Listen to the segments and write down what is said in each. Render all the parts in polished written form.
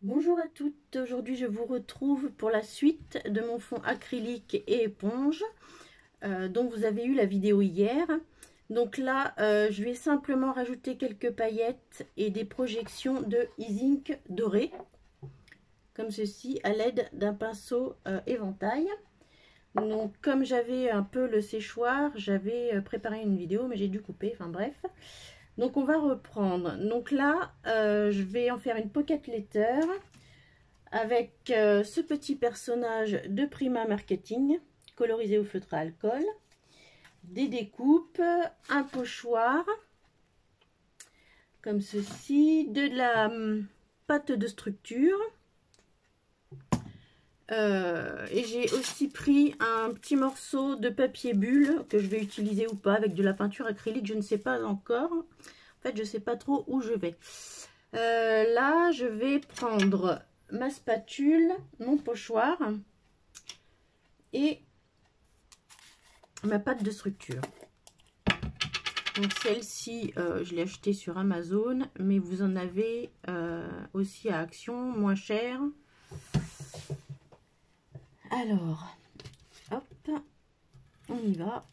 Bonjour à toutes, aujourd'hui je vous retrouve pour la suite de mon fond acrylique et éponge dont vous avez eu la vidéo hier. Donc là je vais simplement rajouter quelques paillettes et des projections de Ink doré comme ceci à l'aide d'un pinceau éventail. Donc comme j'avais un peu le séchoir, j'avais préparé une vidéo mais j'ai dû couper, enfin bref. Donc on va reprendre. Donc là je vais en faire une pocket letter avec ce petit personnage de Prima Marketing colorisé au feutre à alcool, des découpes, un pochoir comme ceci, de la pâte de structure et j'ai aussi pris un petit morceau de papier bulle que je vais utiliser ou pas avec de la peinture acrylique, je ne sais pas encore. En fait je ne sais pas trop où je vais. Là je vais prendre ma spatule, mon pochoir et ma pâte de structure. Donc celle-ci je l'ai achetée sur Amazon, mais vous en avez aussi à Action, moins cher. Alors hop, on y va.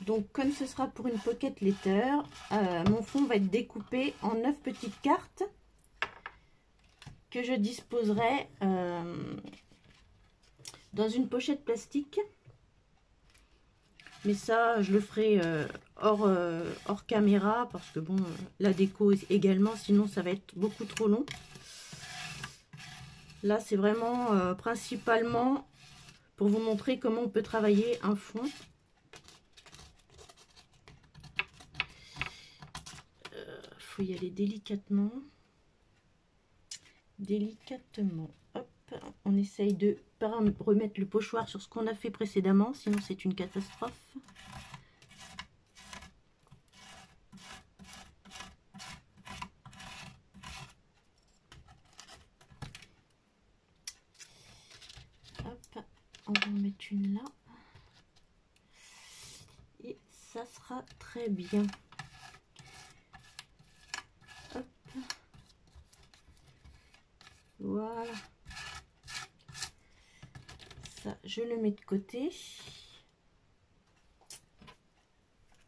Donc comme ce sera pour une pocket letter, mon fond va être découpé en 9 petites cartes que je disposerai dans une pochette plastique. Mais ça je le ferai hors caméra parce que bon, la déco également, sinon ça va être beaucoup trop long. Là c'est vraiment principalement pour vous montrer comment on peut travailler un fond. Faut y aller délicatement. Hop, on essaye de pas remettre le pochoir sur ce qu'on a fait précédemment, sinon c'est une catastrophe. Hop, on va en mettre une là. Et ça sera très bien. Hop. Voilà. Ça, je le mets de côté.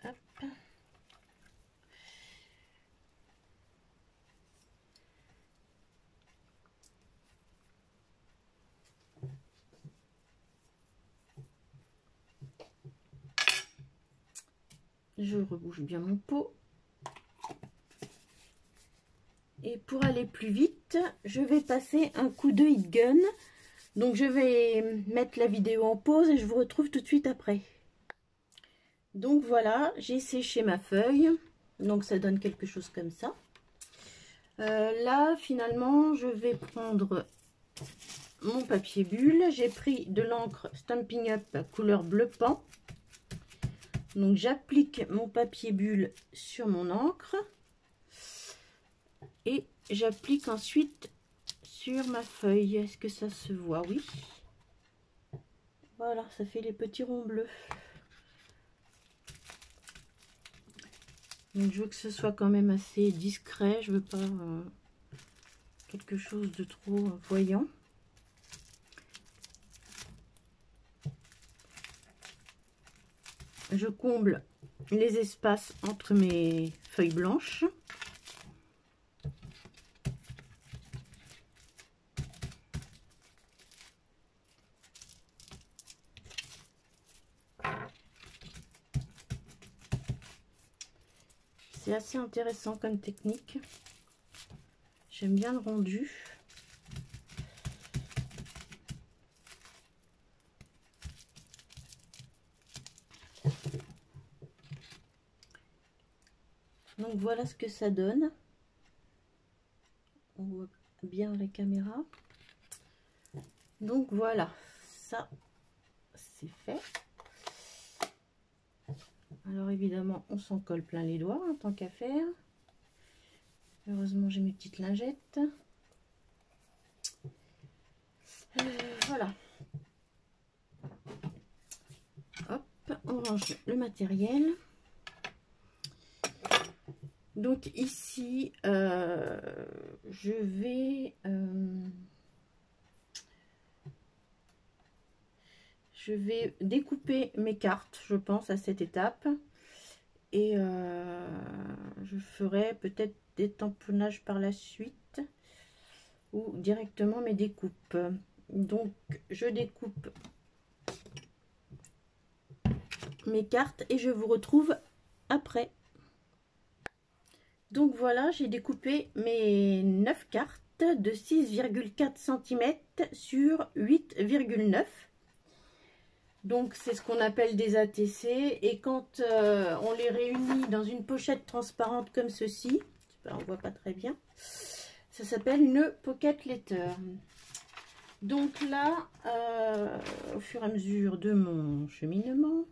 Hop. Je rebouche bien mon pot. Et pour aller plus vite, je vais passer un coup de heat gun. Donc je vais mettre la vidéo en pause et je vous retrouve tout de suite après. Donc voilà, j'ai séché ma feuille. Donc ça donne quelque chose comme ça. Là finalement je vais prendre mon papier bulle. J'ai pris de l'encre Stampin' Up couleur bleu pan. Donc j'applique mon papier bulle sur mon encre. Et j'applique ensuite sur ma feuille. Est-ce que ça se voit? Oui. Voilà, ça fait les petits ronds bleus. Donc je veux que ce soit quand même assez discret. Je veux pas quelque chose de trop voyant. Je comble les espaces entre mes feuilles blanches. C'est assez intéressant comme technique. J'aime bien le rendu. Donc voilà ce que ça donne. On voit bien la caméra. Donc voilà, ça c'est fait. Alors évidemment, on s'en colle plein les doigts, hein, tant qu'à faire. Heureusement, j'ai mes petites lingettes. Voilà. Hop, on range le matériel. Donc ici, je vais découper mes cartes, je pense, à cette étape. Et je ferai peut-être des tamponnages par la suite ou directement mes découpes. Donc je découpe mes cartes et je vous retrouve après. Donc voilà, j'ai découpé mes 9 cartes de 6,4 cm sur 8,9. Donc c'est ce qu'on appelle des ATC, et quand on les réunit dans une pochette transparente comme ceci, on voit pas très bien, ça s'appelle une pocket letter. Donc là, au fur et à mesure de mon cheminement,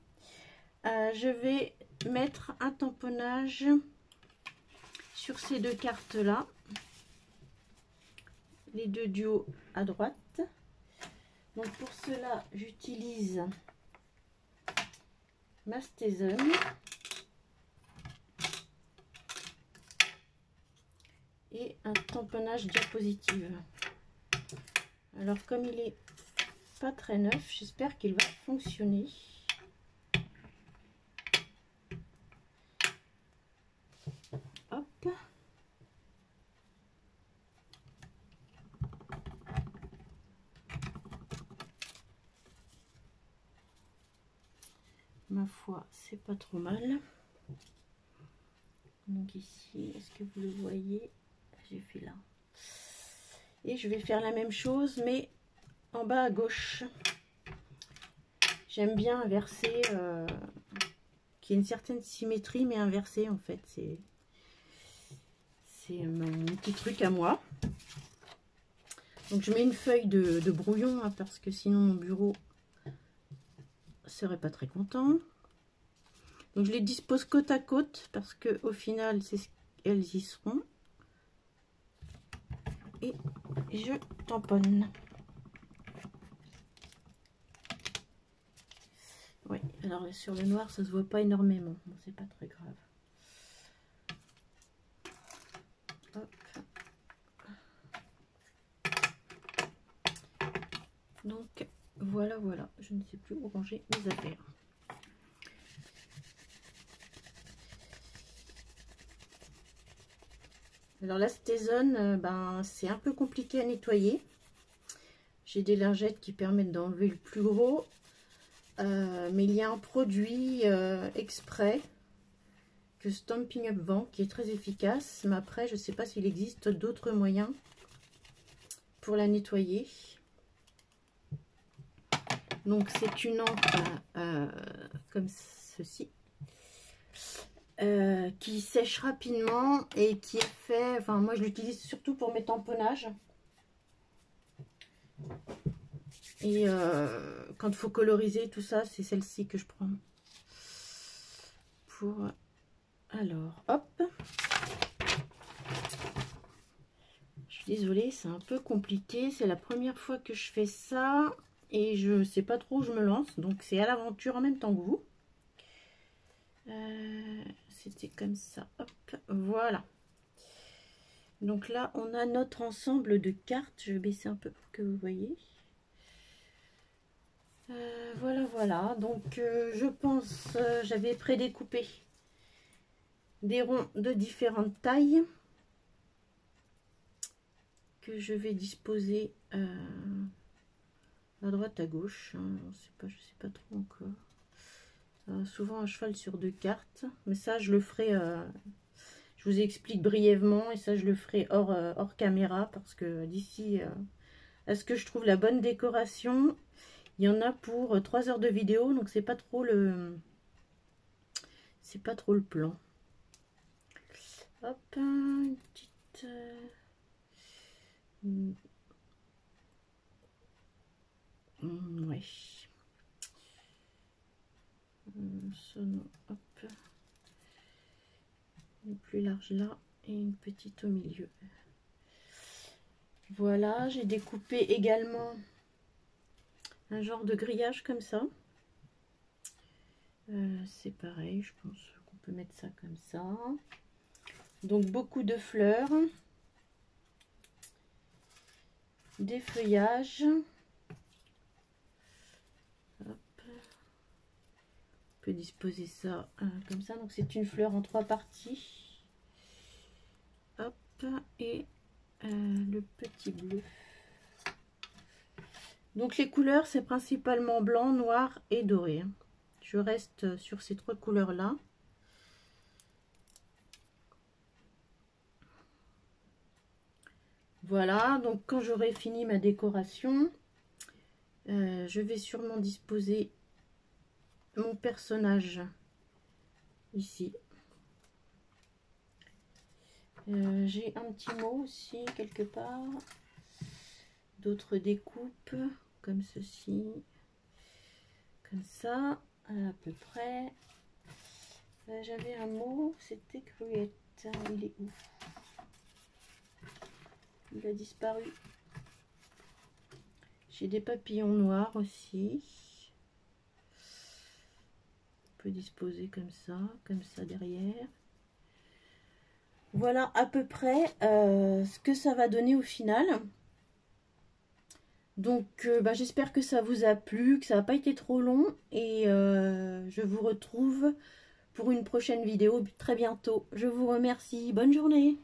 je vais mettre un tamponnage sur ces deux cartes là, les deux du haut à droite. Donc pour cela, j'utilise ma STAZON et un tamponnage diapositive. Alors comme il est pas très neuf, j'espère qu'il va fonctionner. Hop. Ma foi, c'est pas trop mal. Donc ici, est-ce que vous le voyez? J'ai fait là. Et je vais faire la même chose, mais en bas à gauche. J'aime bien inverser, qu'il y ait une certaine symétrie, mais inversée en fait. C'est mon petit truc à moi. Donc je mets une feuille de brouillon, hein, parce que sinon mon bureau serait pas très content. Donc je les dispose côte à côte parce que au final c'est ce qu'elles y seront. Et je tamponne. Oui, alors sur le noir ça se voit pas énormément, bon, c'est pas très grave. Hop. Donc voilà, je ne sais plus où ranger mes affaires. Alors la STAZON, ben, c'est un peu compliqué à nettoyer. J'ai des lingettes qui permettent d'enlever le plus gros. Mais il y a un produit exprès que Stampin' Up vend qui est très efficace. Mais après, je ne sais pas s'il existe d'autres moyens pour la nettoyer. Donc c'est une encre comme ceci. Qui sèche rapidement et qui est fait, enfin moi je l'utilise surtout pour mes tamponnages et quand il faut coloriser tout ça, c'est celle-ci que je prends pour, alors hop, je suis désolée, c'est un peu compliqué, c'est la première fois que je fais ça et je sais pas trop où je me lance, donc c'est à l'aventure en même temps que vous. C'était comme ça, hop, voilà. Donc là on a notre ensemble de cartes, je vais baisser un peu pour que vous voyez. Voilà, donc je pense, j'avais prédécoupé des ronds de différentes tailles que je vais disposer à droite, à gauche, hein, je sais pas trop encore. Souvent à cheval sur deux cartes, mais ça je le ferai, je vous explique brièvement, et ça je le ferai hors caméra, parce que d'ici à ce que je trouve la bonne décoration, il y en a pour 3 heures de vidéo, donc c'est pas trop le plan. Hop, une petite ouais. Ça non, hop. plus large là et une petite au milieu. Voilà, j'ai découpé également un genre de grillage comme ça. C'est pareil, je pense qu'on peut mettre ça comme ça. Donc beaucoup de fleurs, des feuillages. Hop. On peut disposer ça comme ça. Donc c'est une fleur en 3 parties. Hop, et le petit bleu. Donc les couleurs, c'est principalement blanc, noir et doré. Je reste sur ces 3 couleurs là. Voilà, donc quand j'aurai fini ma décoration, je vais sûrement disposer mon personnage ici. J'ai un petit mot aussi quelque part, d'autres découpes comme ceci, comme ça, à peu près. J'avais un mot, c'était create. Il est où? Il a disparu. J'ai des papillons noirs aussi. On peut disposer comme ça derrière. Voilà à peu près ce que ça va donner au final. Donc j'espère que ça vous a plu, que ça n'a pas été trop long. Et je vous retrouve pour une prochaine vidéo très bientôt. Je vous remercie. Bonne journée.